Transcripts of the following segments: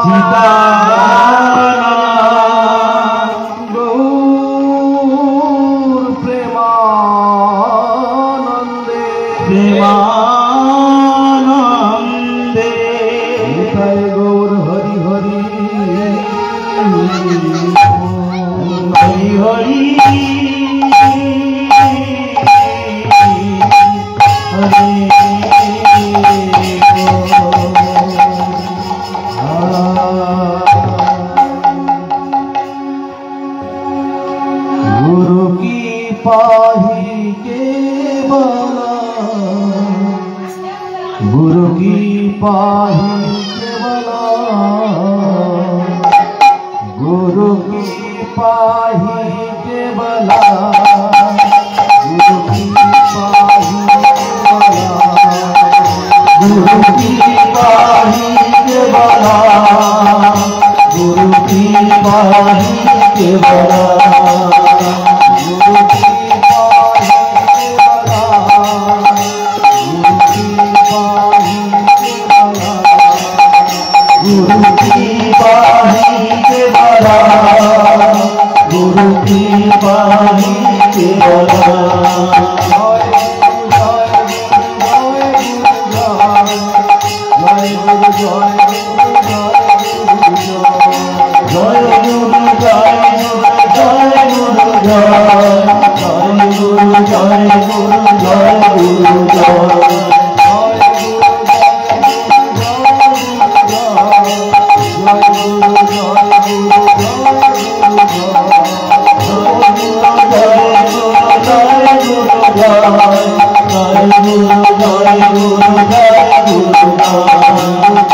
सीताना गौर प्रेमानंदे निताय गौर हरि हरि हरि हरि गुरु की पाही के बला गुरु की पाही के बला गुरु की पाही के बला गुरु की पाही के बला गुरु की पाही के बला गुरु की पाही के बला गुरु की पाही के बला गुरु की पाही के बला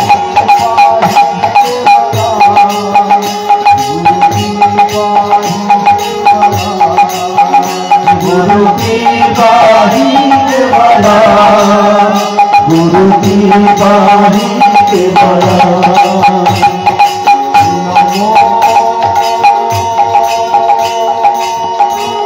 गुरु की पाही के बला गुरु की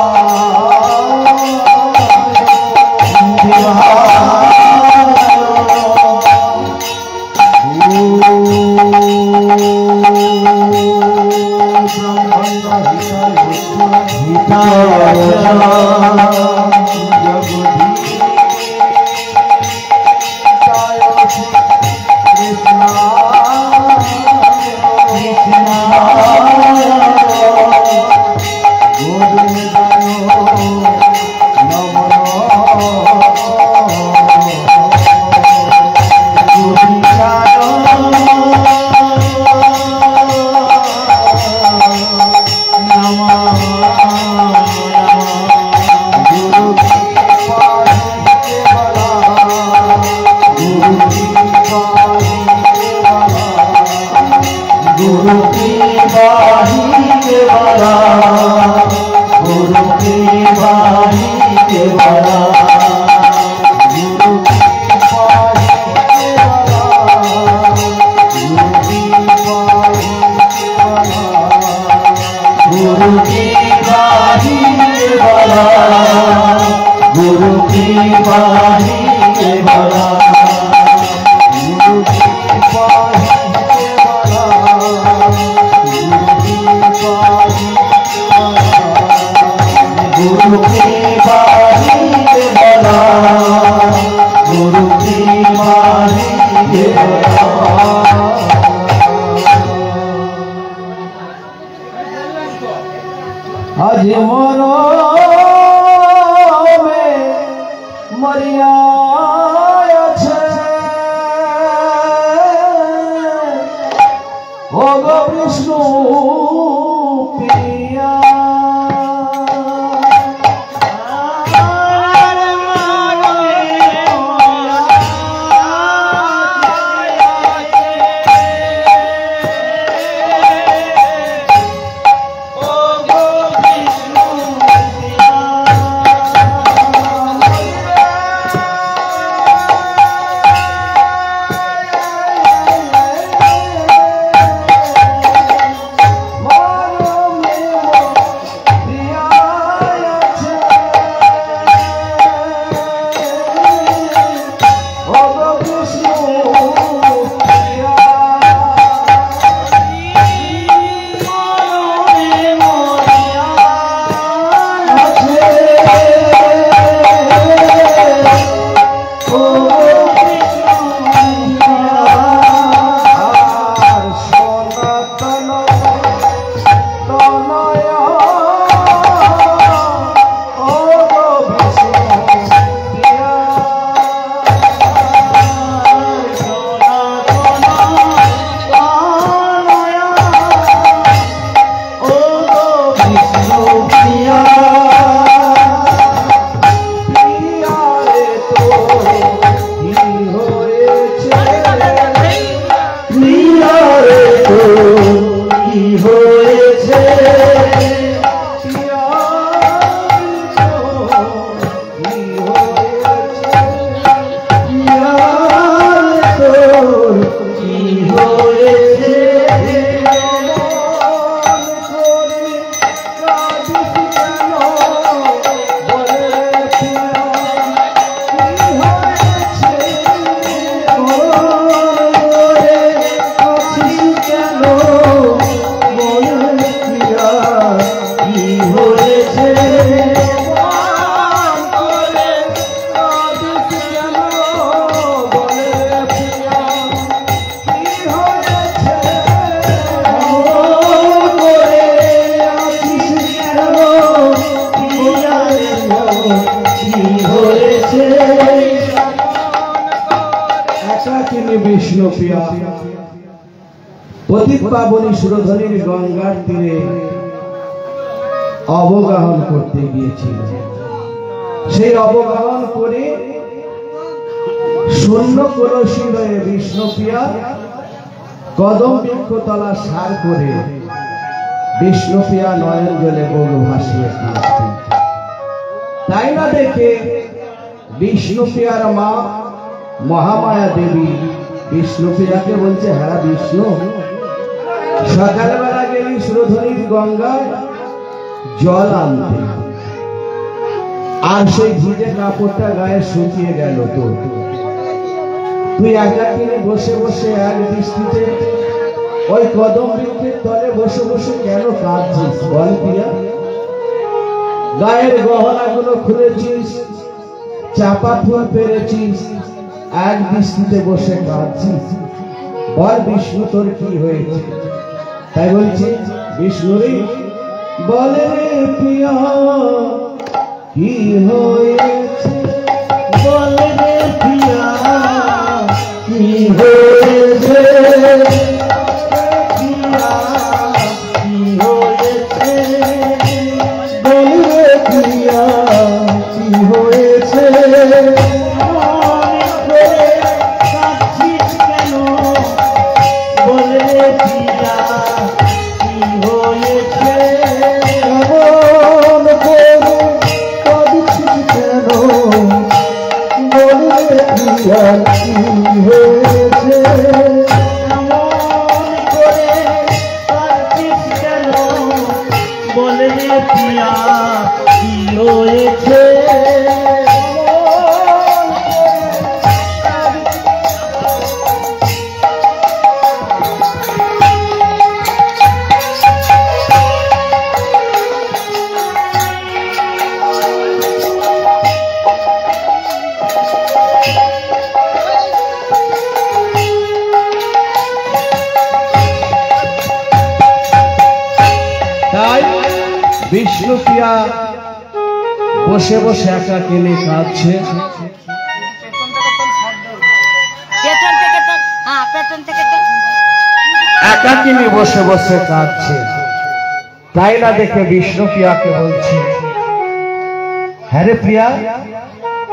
पाही के बला गुरु की पाही के बला गुरु की पाही के बला गुरु की पाही के बला गुरु की पाही के बला गुरु की पाही के बला गुरु की पाही के बला गुरु की पाही के बला आज मरो में मरिया ओ गो विष्णु प्रिया বিষ্ণুপ্রিয়া পতিত পাবনী সুরধনীর গঙ্গার তীরে অবগাহন করতে গিয়েছিল। সেই অবগাহন করে শূন্য কলসী হয়ে বিষ্ণুপ্রিয়া কদম বৃক্ষতলা সার করে বিষ্ণুপ্রিয়া নয়ন জলে বুক ভাসিয়ে কাঁদছেন। তাই না দেখে বিষ্ণুপ্রিয়ার মা মহামায়া দেবী বিষ্ণুপ্রিয়াকে বলছে, হ্যাঁ বিষ্ণু, সকালবেলা গেলি সুরধনীর গঙ্গায় জল আনতে, আর সেই ভিজে কাপড়টা গায়ে শুকিয়ে গেল, তো তুই একাকিনে বসে বসে এক দৃষ্টিতে ওই কদম বৃক্ষের তলে বসে বসে কেন কাঁদছিস বল প্রিয়া? গায়ের গহনাগুলো খুলেছিস, চাপা ফুল পেরেছিস, এক দৃষ্টিতে বসে কাঁদছিস, বল বিষ্ণু তোর কি হয়েছে? তাই বলছি, বিষ্ণুরই বলে প্রিয়া কি হয়েছে, বলে প্রিয়া কি হয়েছে, প্রিয়া কি হয়েছে, বলে প্রিয়া কি হয়েছে, কাঁদছিস কেন, বলে প্রিয়া কি হয়েছে, এমন করে কাঁদছিস কেন, বলে প্রিয়া কি হয়েছে, এমন করে কাঁদছিস কেন, বলে প্রিয়া কি হয়েছে। বিষ্ণুপ্রিয়া বসে বসে একা কেনে কাঁদছে, একা কিনে বসে বসে কাঁদছে। তাই না দেখে বিষ্ণুপ্রিয়াকে বলছে, হ্যাঁ রে প্রিয়া,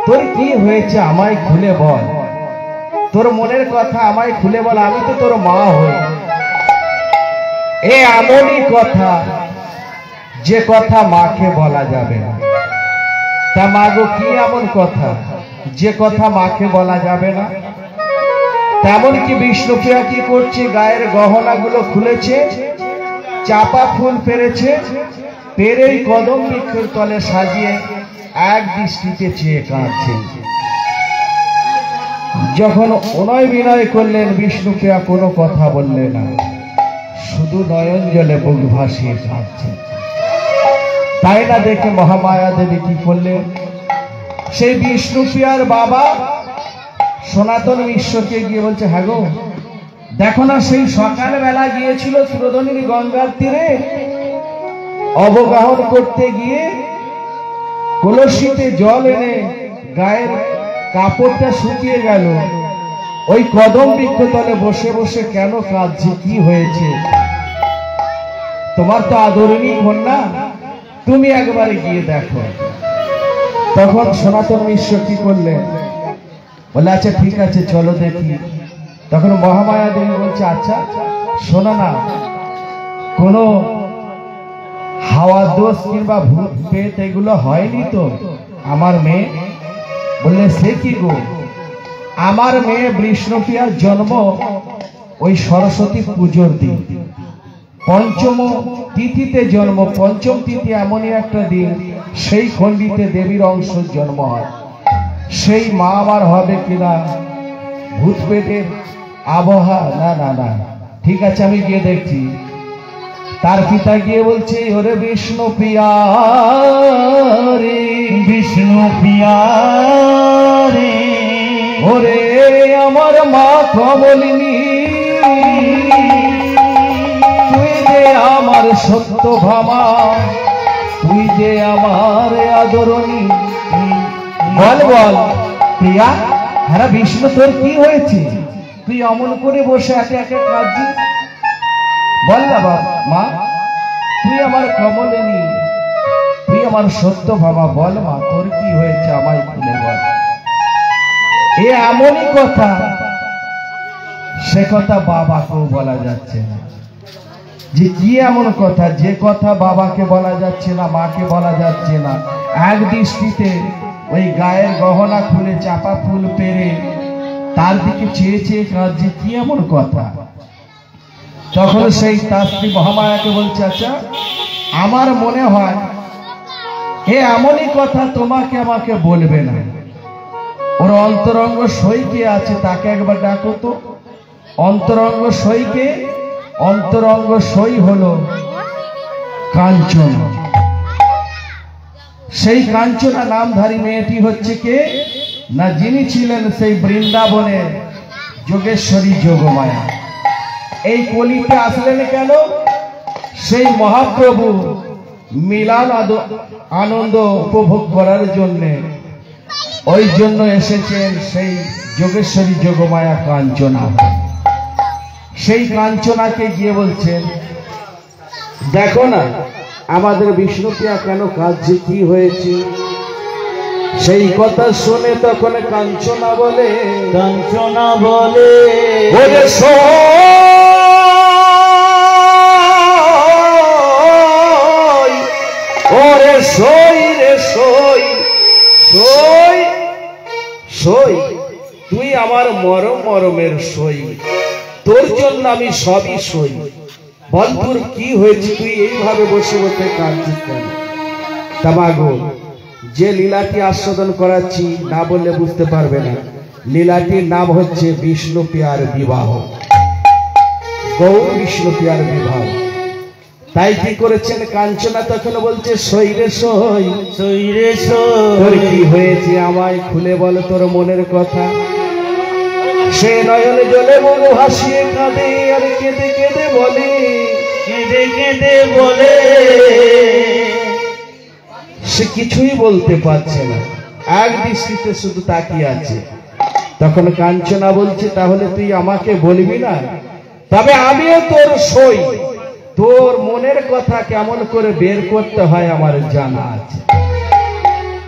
তোর কি হয়েছে আমায় খুলে বল, তোর মনের কথা আমায় খুলে বল, আমি তো তোর মা হই। এ এমনই কথা যে কথা মাকে বলা যাবে না। তা মা গো, কি এমন কথা যে কথা মাকে বলা যাবে না? তেমন কি বিষ্ণুপ্রিয়া কি করছে, গায়ের গহনাগুলো খুলেছে, চাপা ফুল পেরেছে, পেরেই কদম বৃক্ষের তলে সাজিয়ে এক দৃষ্টিতে চেয়ে কাঁদছে। যখন অনয় বিনয় করলেন, বিষ্ণুপ্রিয়া কোনো কথা বললেন না, শুধু নয়ন জলে বুক ভাসিয়ে কাঁদছে। তাই না দেখে মহামায়া দেবী কি করলেন, সেই বিষ্ণুপ্রিয়ার বাবা সনাতন মিশ্রকে গিয়ে বলছে, হ্যাঁ গো, দেখো না সেই সকালবেলা গিয়েছিল সুরধনীর গঙ্গার তীরে, অবগাহন করতে গিয়ে কলসিতে জল এনে গায়ের কাপড়টা শুকিয়ে গেল, ওই কদম বৃক্ষতলে বসে বসে কেন কাঁদছে, কি হয়েছে? তোমার তো আদরণী কন্যা, তুমি একবারে গিয়ে দেখো। তখন সনাতন মিশ্র কি করলেন, বলে আচ্ছা ঠিক আছে চলো দেখি। তখন মহামায়া দেবী বলছে, আচ্ছা শোনো না, কোনো হাওয়া দোষ কিংবা ভূত পেট এগুলো হয়নি তো আমার মেয়ে? বললে সে কি গো, আমার মেয়ে বিষ্ণুপ্রিয়ার জন্ম ওই সরস্বতী পুজোর দিন, পঞ্চম তিথিতে জন্ম। পঞ্চম তিথি এমনই একটা দিন, সেই খণ্ডিতে দেবীর অংশ জন্ম হয়। সেই মা আমার হবে কিনা, ভূত পেটের আবহা, না না না, ঠিক আছে আমি গিয়ে দেখছি। তার পিতা গিয়ে বলছে, ওরে বিষ্ণুপ্রিয়া রে, বিষ্ণুপ্রিয়া রে, ওরে আমার মা কমলিনী, তুই যে আমার সত্য ভামা, তুই যে আমার আদরণী, বল বল প্রিয়া, হ্যাঁ বিষ্ণু তোর কি হয়েছে? তুই অমন করে বসে একে একে কাঁদছিস? বল না বাবা মা, তুই আমার কমলিনী, তুই আমার সত্য ভাবা, বল মা তোর কি হয়েছে আমায় খুলে বল। এ এমনই কথা, সে কথা বাবাকেও বলা যাচ্ছে না। যে কি এমন কথা, যে কথা বাবাকে বলা যাচ্ছে না, মাকে বলা যাচ্ছে না, এক দৃষ্টিতে ওই গায়ের গহনা খুলে চাপা ফুল পেরে তার দিকে চেয়ে চেয়ে কাঁদছে, কি এমন কথা। তখন সেই তার স্ত্রী মহামায়াকে বলছে, আচ্ছা আমার মনে হয় এ এমনই কথা তোমাকে আমাকে বলবে না, ওর অন্তরঙ্গ সই কে আছে তাকে একবার ডাকো তো। অন্তরঙ্গ সই কে? অন্তরঙ্গ সই হলো কাঞ্চনা। সেই কাঞ্চনা নামধারী মেয়েটি হচ্ছে কে না, যিনি ছিলেন সেই বৃন্দাবনের যোগেশ্বরী যোগমায়া। এই কলিতে আসলেন কেন? সেই মহাপ্রভু মিলন আনন্দ উপভোগ করার জন্য, ওই জন্য এসেছেন সেই যোগেশ্বরী যোগমায়া কাঞ্চনা। সেই কাঞ্চনাকে গিয়ে বলছেন, দেখো না আমাদের বিষ্ণুপ্রিয়া কেন কাঁদছে, কি হয়েছে? সেই কথা শুনে তখন কাঞ্চনা বলে, কাঞ্চনা বলে, ওরে সই, ওরে সই রে সই, সই সই, তুই আমার মরম মরমের সই, তোর জন্য আমি সবই সই। বল তোর কি হয়েছে, তুই এইভাবে বসে বসে কাঁদছিস কেন? তামাগো, যে লীলাটি আস্বাদন করাচ্ছি না বললে বুঝতে পারবে না। লীলাটির নাম হচ্ছে বিষ্ণুপ্রিয়ার বিবাহ, গৌর বিষ্ণুপ্রিয়ার বিবাহ। তাই কি করেছেন কাঞ্চনা তখন বলছে, সই রে সই, সই রে সই, তোর কি হয়েছে আমায় খুলে বল তোর মনের কথা। সে নয়নে জলে মন হাসিয়ে কাঁদে আর কেঁদে কেঁদে বলে, কেঁদে কেঁদে বলে, সে কিছুই বলতে পারছে না, এক দৃষ্টিতে শুধু তাকিয়ে আছে। তখন কাঞ্চনা বলছে, তাহলে তুই আমাকে বলবি না? তবে আমিও তোর সই, তোর মনের কথা কেমন করে বের করতে হয় আমার জানা আছে।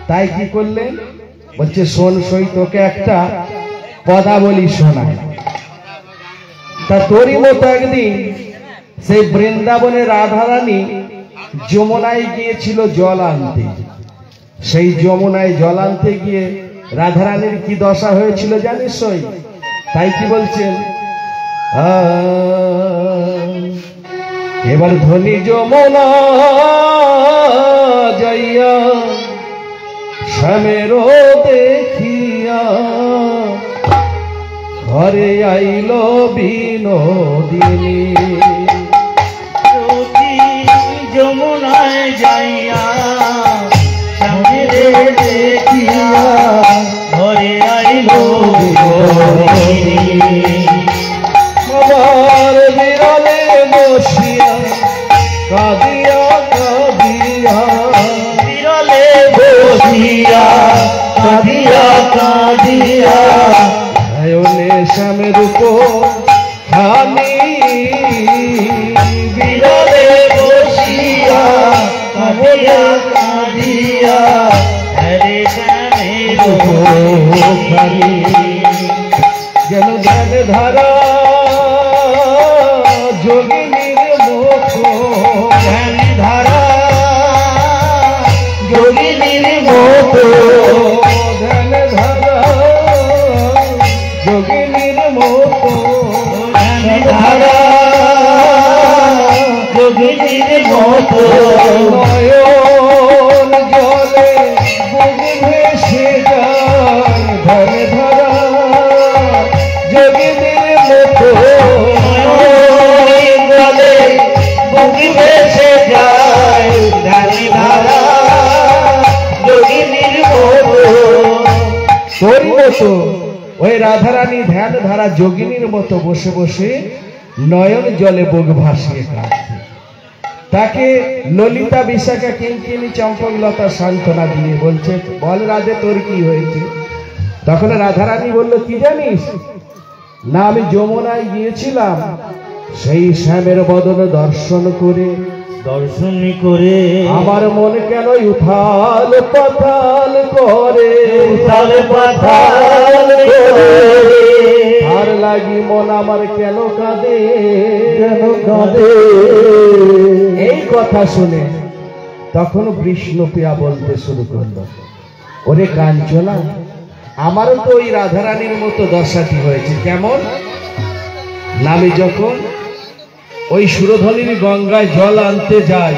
তাই কি করলেন? বলছে, শোন সই, তোকে একটা পদাবলী শোনায়। তা তোরই মতো একদিন সেই বৃন্দাবনের রাধারানী যমুনায় গিয়েছিল জল আনতে। সেই যমুনায় জল আনতে গিয়ে রাধারানীর কি দশা হয়েছিল জানিস সই? তাই কি বলছেন, এবার ধনী যমুনা যাইয়া শ্যামের দেখিয়া ঘরে আইল বিনোদিনী। যমুনায় যাইয়া শ্যামের দেখিয়া ঘরে আইল বিনোদিনী। আমার বিরলে বসিয়া কাঁদিয়া কাঁদিয়া, বিরলে বসিয়া কাঁদিয়া কাঁদিয়া, নয়নে শ্যামের উপর খানি, বিরলে বসিয়া কাঁদিয়া কাঁদিয়া, হরে শ্যামের উপর খানি। যেন ধ্যান ধারা যোগিনীর মতো, ধ্যান ধারা যোগিনীর মতো, ধ্যান ধারা যোগিনীর মতো, ধ্যান ধারা যোগিনীর মতো, নয়ন জলে বুক ভেসে যায়, ধ্যান ধারা যোগিনীর মতো, নয়ন জলে বুক ভেসে যায়, ধ্যান ধারা যোগিনীর মতো। তোর মতো ওই রাধারানী ধ্যান ধারা যোগিনীর মতো বসে বসে নয়ন জলে বুক ভাসিয়ে কাঁদছে। তাকে ললিতা বিশাখা কিঙ্কিনী চম্পকলতা সান্ত্বনা দিয়ে বলছে, বল রাধে তোর কি হয়েছে? তখন রাধারানী বলল, কি জানিস, না আমি যমুনায় গিয়েছিলাম সেই শ্যামের বদন দর্শন করে আমার মন কেন উথাল পাথাল করে আর লাগি মন আমার কেন কাঁদে এই কথা শুনে তখন বিষ্ণুপ্রিয়া বলতে শুরু করল, ওরে কাঞ্চনা, আমারও তো ওই রাধারানীর মতো দশাটি হয়েছে। কেমন না, আমি যখন ওই সুরধনির গঙ্গায় জল আনতে যাই,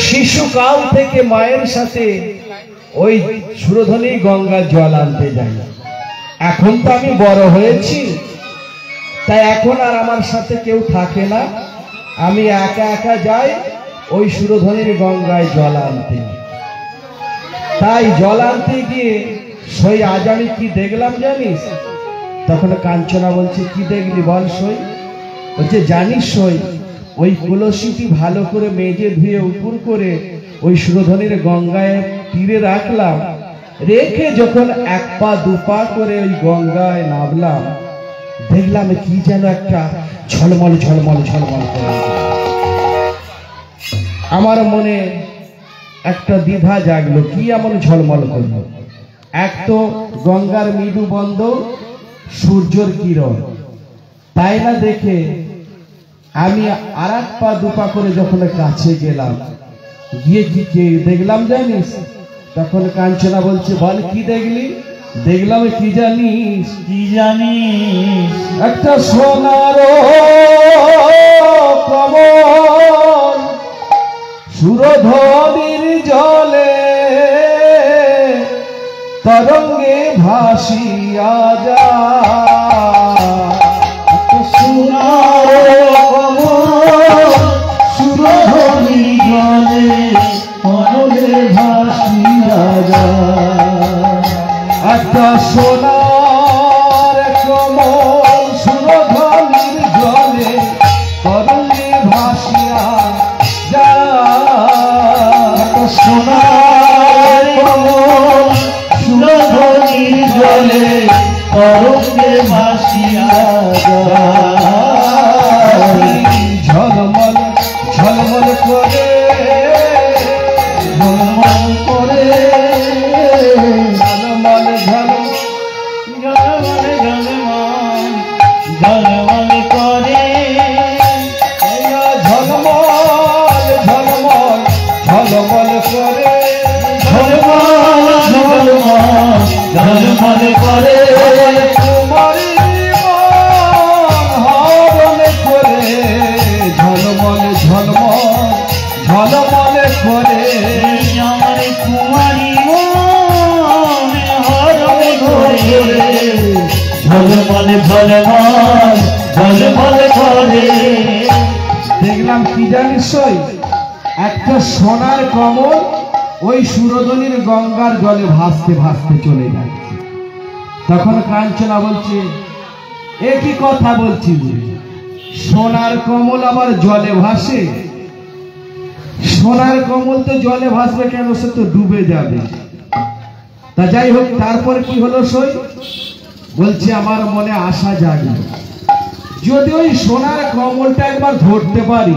শিশুকাল থেকে মায়ের সাথে ওই সুরধনির গঙ্গায় জল আনতে যাই। এখন তো আমি বড় হয়েছি, তাই এখন আর আমার সাথে কেউ থাকে না, আমি একা একা যাই ওই সুরধনির গঙ্গায় জল আনতে। তাই জল আনতে গিয়ে সই আজ আমি কি দেখলাম জানিস? তখন কাঞ্চনা বলছে, কি দেখলি বল সই? বলছে, জানিস সই, ওই কলসিটি ভালো করে মেজে ধুয়ে উপর করে ওই সুরধনির গঙ্গায় তীরে রাখলাম, রেখে যখন এক পা দু পা করে ওই গঙ্গায় নামলাম, দেখলাম কি যেন একটা ঝলমল ঝলমল ঝলমল করে। আমার মনে একটা দ্বিধা জাগলো, কি এমন ঝলমল করলো? এক তো গঙ্গার মৃদু বন্ধ সূর্যের কিরণ, তাই না দেখে আমি আর এক পা দু পা করে যখন কাছে গেলাম, গিয়ে কি দেখলাম জানিস? তখন কাঞ্চনা বলছে, বল কি দেখলি? দেখলাম কি জানিস? একটা সোনার কমল সুরধনির জলে তরঙ্গে ভাসিয়া যায়। সোনার কমল সুরধনির জলে তরঙ্গে ভাসিয়া যায়। একটা সোনার কমল সুরধনির জলে তরঙ্গে ভাসিয়া যায়। সোনার কমল সুরধনির জলে তরঙ্গে ভাসিয়া যায়। ঝলমল ঝলমল করে ঝলমল করে ঝলমল ঝলমল ঝলমল করে ঝলমল ঝলমল ঝলমল করে ঝলমল ঝলমল ঝলমল করে তোমারি মন হরণ করে ঝলমল ঝলমল ঝলমল করে আমার কুমারী মন হরণ করে ঝলমল ঝলমল ঝলমল করে। দেখলাম কি জানিস সই? একটা সোনার কমল ওই সুরধনির গঙ্গার জলে ভাসতে ভাসতে চলে যাচ্ছে। তখন কাঞ্চনা বলছে, এ কি কথা বলছিস? সোনার কমল আবার জলে ভাসে? সোনার কমল তো জলে ভাসবে কেন? সে তো ডুবে যাবে। তা যাই হোক, তারপর কি হলো সই? বলছে, আমার মনে আশা জাগলো, যদি ওই সোনার কমলটা একবার ধরতে পারি,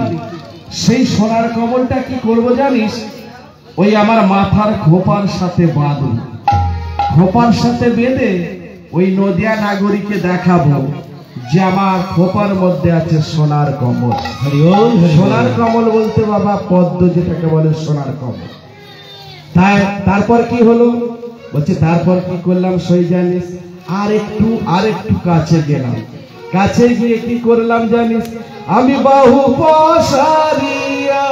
সেই সোনার কমলটা কি করব জানিস? ওই আমার মাথার খোপার সাথে বাঁধব, খোপার সাথে বেঁধে ওই নদিয়া নাগরীকে দেখাবো যে আমার খোপার মধ্যে আছে সোনার কমল। সোনার কমল বলতে বাবা পদ্ম, যেটাকে বলে সোনার কমল। তাই তারপর কি হলো? বলছে, তারপর কি করলাম সই জানিস? আর একটু কাছে গেলাম। কাছে গিয়ে কি করলাম জানিস? আমি বাহু পসারিয়া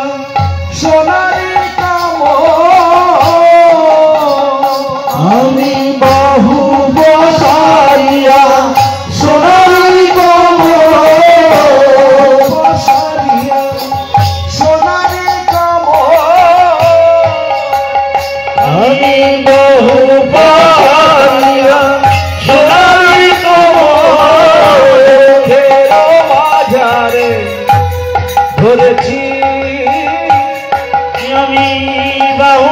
সোনারি আমি বাহু পসারিয়া সোনারি পসারিয়া সোনারি আমি বাহু পসারিয়া সোনারি ধরেছি আমি বাহু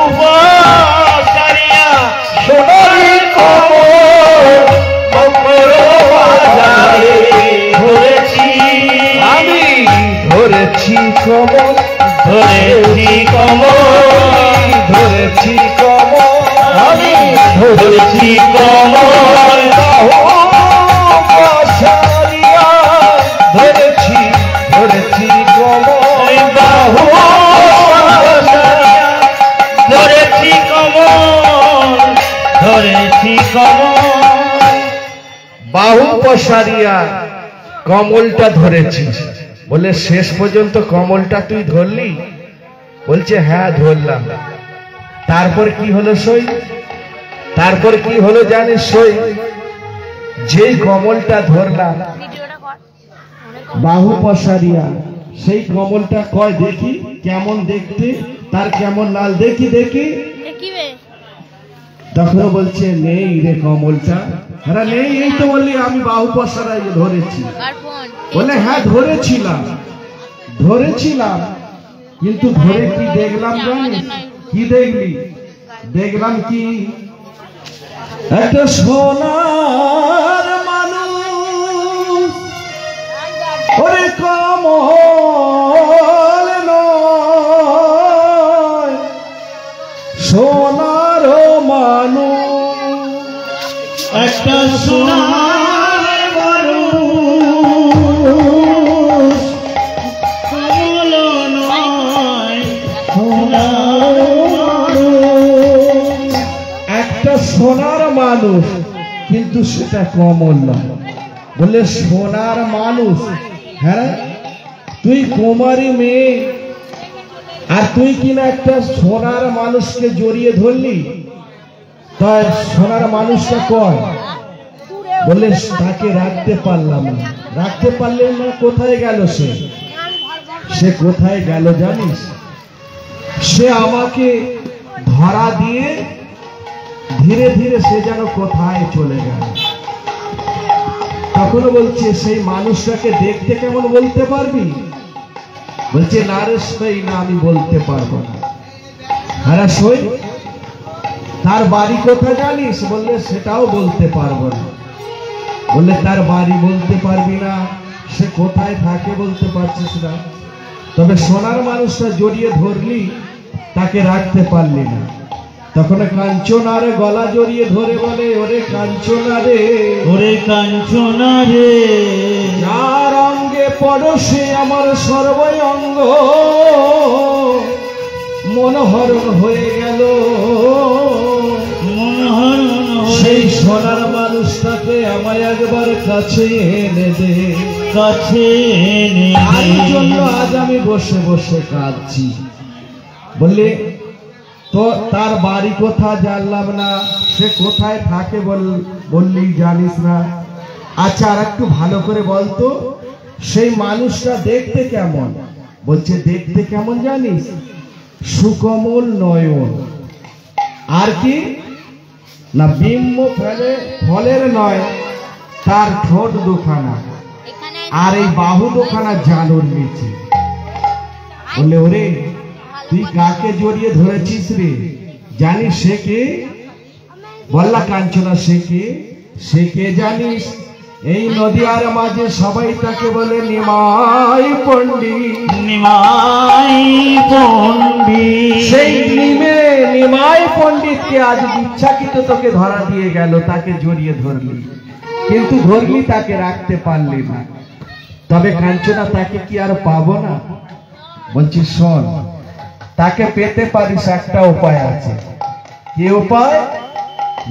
ধরেছি কমল, ধরেছি কমল, ধরেছি কমল, আমি ধরেছি কমল, পাশারিয়া ধরেছি, ধরেছি কমল, বাহু ধরেছি কমল, ধরেছি কমল, বাহু পসারিয়া কমলটা ধরেছিস। বলে শেষ পর্যন্ত কমলটা তুই ধরলি? বলছে হ্যাঁ ধরলাম। তারপর কি হলো সই? তারপর কি হলো জানিস সই? যেই কমলটা ধরলাম বাহু পসারিয়া, সেই কমলটা কয় দেখি কেমন দেখতে, তার কেমন লাল, দেখি দেখি। তখন বলছে নেই রে কমলটা। হ্যাঁ নেই, এই তো বললি আমি বাহু পসারাই ধরেছি। বলে হ্যাঁ ধরেছিলাম, ধরেছিলাম, কিন্তু ধরে কি দেখলাম জানিস? কি দেখলি? দেখলাম কি একটা সোনার মানুষ, ওরে কমল নয়, সোনার মানুষ, একটা সোনার মানুষ, কমল নয়, সোনার মানুষ, একটা সোনার মানুষ, কিন্তু সেটা কমল নয়। বললে সোনার মানুষ? হ্যাঁ, তুই কুমারী মেয়ে, আর তুই কিনা একটা সোনার মানুষকে জড়িয়ে ধরলি, তাই সোনার মানুষটা কয়? বললে তাকে রাখতে পারলাম না। রাখতে পারলেন না? কোথায় গেল সে? সে কোথায় গেল জানিস? সে আমাকে ধরা দিয়ে ধীরে ধীরে সে যেন কোথায় চলে গেল। তখন বলছে সেই মানুষটাকে দেখতে কেমন বলতে পারবি? বলছে না রে সই না, আমি বলতে পারবো না। হ্যাঁ সই, তার বাড়ি কোথায় জানিস? বললে সেটাও বলতে পারবো না। বললে তার বাড়ি বলতে পারবি না, সে কোথায় থাকে বলতে পারছিস না, তবে সোনার মানুষটা জড়িয়ে ধরলি, তাকে রাখতে পারলি না। তখন কাঞ্চনারে গলা জড়িয়ে ধরে বলে ওরে কাঞ্চনা রে, ওরে কাঞ্চনা রে, যার অঙ্গে পড়শে আমার সর্বই অঙ্গ মনোহরণ হয়ে গেল, মনোহরণ সেই সোনার মানুষটাকে আমায় একবার কাছে এনে দে, কাছে এনে তার জন্য আজ আমি বসে বসে কাঁদছি। বললে তো তার বাড়ি কোথা জানলাম না, সে কোথায় থাকে বললি জানিস না। আচ্ছা আর একটু ভালো করে বলতো সেই মানুষটা দেখতে কেমন? বলছে দেখতে কেমন জানিস? সুকমল নয়ন, আর কি না বিম্ব ফলের নয়, তার ঠোঁট দুখানা, আর এই বাহু দুখানা জানুর নিচে। বললে ওরে তুই কাকে জড়িয়ে ধরেছিস রে? জানিস সে কে? বললা কাঞ্চনা সে কে? সে কে জানিস? এই নদিয়ার মাঝে সবাই তাকে বলে নিমাই পণ্ডিত। নিমাই পণ্ডিত, সেই নিমাই পণ্ডিতকে আজ ইচ্ছাকৃত তোকে ধরা দিয়ে গেল, তাকে জড়িয়ে ধরলি, কিন্তু ধরলি তাকে রাখতে পারলি না। তবে কাঞ্চনা তাকে কি আর পাবো না? বলছি শোন, তাকে পেতে পারিস, একটা উপায় আছে। কি উপায়?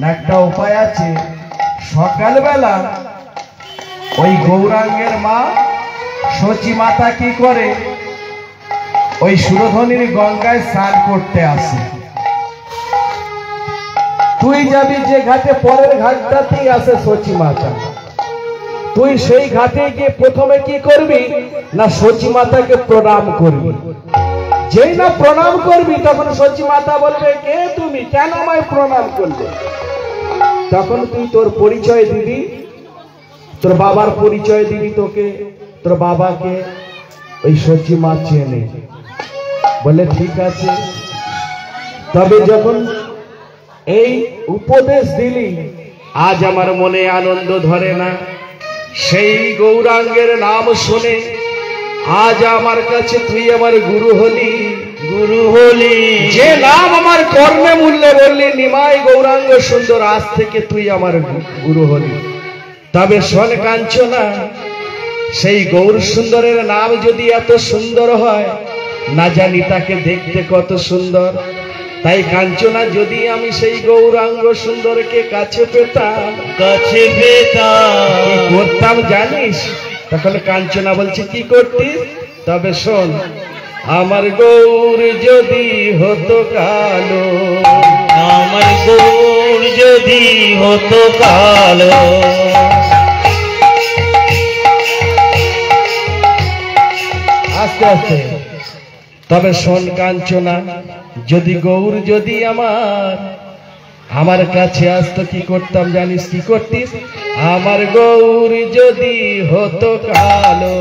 না একটা উপায় আছে, সকালবেলা ওই গৌরাঙ্গের মা সচী মাতা কি করে, ওই সুরধনির গঙ্গায় স্নান করতে আসে। তুই যাবি যে ঘাটে, পরের ঘাটটাতেই আসে সচী মাতা, তুই সেই ঘাটে গিয়ে প্রথমে কি করবি না সচী মাতাকে প্রণাম করবি। যেই না প্রণাম করবি তখন সচী মাতা বলবে কে তুমি, কেন আমায় প্রণাম করলে? তখন তুই তোর পরিচয় দিবি, তোর বাবার পরিচয় দিবি, তোকে তোর বাবাকে ওই সচী মা চেনে। বলে ঠিক আছে। তবে যখন এই উপদেশ দিলি, আজ আমার মনে আনন্দ ধরে না। সেই গৌরাঙ্গের নাম শুনে আজ আমার কাছে তুই আমার গুরু হলি, গুরু হলি। যে নাম আমার কর্মে মূল্যে বললি নিমাই গৌরাঙ্গ সুন্দর, আজ থেকে তুই আমার গুরু হলি। তবে শোন কাঞ্চনা, সেই গৌর সুন্দরের নাম যদি এত সুন্দর হয়, না জানি তাকে দেখতে কত সুন্দর। তাই কাঞ্চনা, যদি আমি সেই গৌরাঙ্গ সুন্দরকে কাছে পেতাম, কাছে পেতাম, কি করতাম জানিস? তখন কাঞ্চনা বলছে, কি করতিস? তবে শোন, আমার গৌর যদি হতো কালো, আমার গৌর যদি হতো কালো। আস্তে আস্তে। তবে শোন কাঞ্চনা, যদি গৌর যদি আমার কাছে আসতো, কি করতাম জানিস? কি করতিস? আমার গৌর যদি হতো কালো,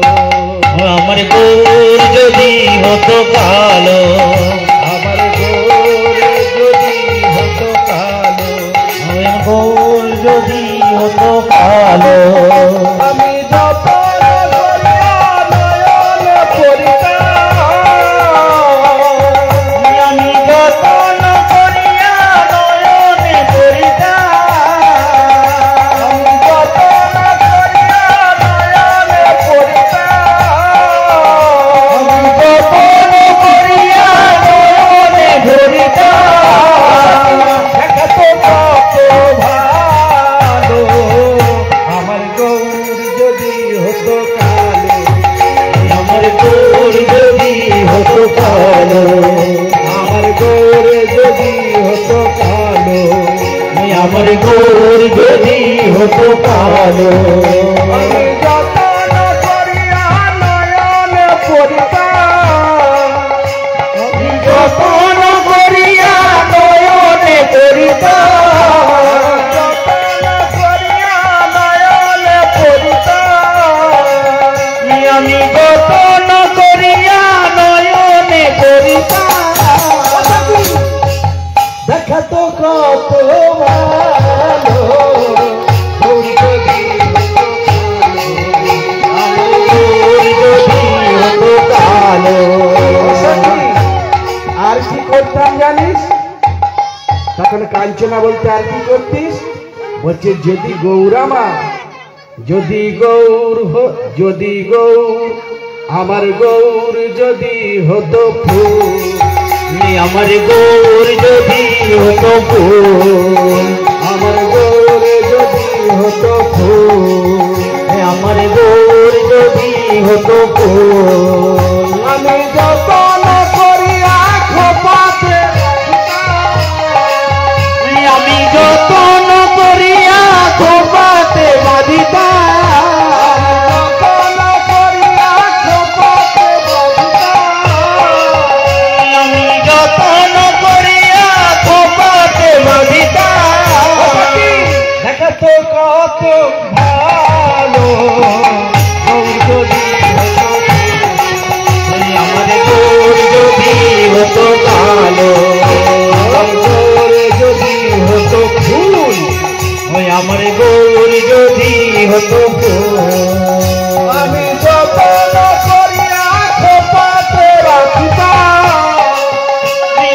আমার গৌর যদি হতো কালো, আমার গৌর যদি হতো কালো, আমার গৌর যদি হতো কালো। আমি যতন করিয়া নয়ন পরিতাম, আমি যতন করিয়া নয়নে পরিতাম, আমি যতন করিয়া নয়ন পরিতাম, আমি যতন করিয়া নয়নে ধরিতাম। দেখাতো কত ভালো, আমার গৌর যদি হতো কালো, আমার গৌর যদি হতো কালো, আমার গৌর যদি হতো কালো, আমার গৌর যদি হতো কালো। আমি যতন করিয়া নয়ন পরিতাম, আমি যতন করিয়া নয়নে পরিতাম, যতন করিয়া নয়ন পরিতাম, আমি যতন করিয়া নয়নে পরিতাম। দেখাতো কত ভালো, গৌর যদি হতো আমার গৌর যদি হতো কালো। কালো। আর কি করতাম জানিস? তখন কাঞ্চনা বলতে, আর কি করতিস? বলছে, যদি গৌর যদি গৌর যদি গৌর আমার গৌর যদি হতো ফুল, আমার গৌর যদি হতো ফুল, আমার গৌর যদি হতো ফুল, আমার গৌর যদি হতো ফুল, আমি যতন করিয়া খোপাতে আমি যতন করিয়া খোপাতে বাঁধিতাম, যতন করিয়া খোপাতে বাঁধিতাম, আমি যতন করিয়া খোপাতে বাঁধিতাম। দেখাতো কত ভালো, গৌর যদি হতো, আমার গৌর যদি হতো কালো, আমার গৌর যদি হতো ফুল, আমার গৌর যদি হতো ফুল, আমি যতন করিয়া খোপাতে রাখিতাম,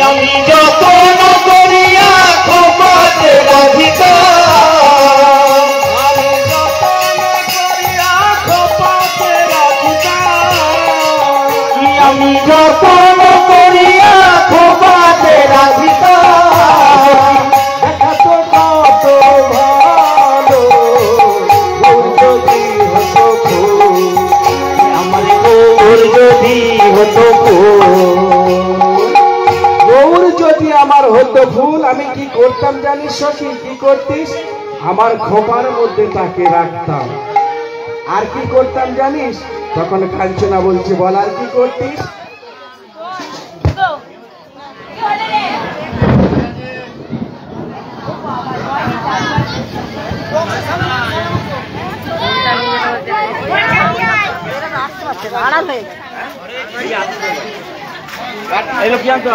আমি যতন করিয়া খোপাতে রাখিতাম, আমি যতন করিয়া খোপাতে রাখিতাম, আমি যতন করিয়া খোপাতে রাখিতাম। দেখাতো কত ভালো, গৌর যদি হতো ফুল, আমার গৌর যদি হতো ফুল, গৌর যদি আমার হতো ফুল, আমি কি করতাম জানিস সখী? কি করতিস? আমার খোপার মধ্যে তাকে রাখতাম। আর কি করতাম জানিস? তখন কাঞ্চনা বলছে, বল আর কি করতিস? আড়াল হয়ে গেছে।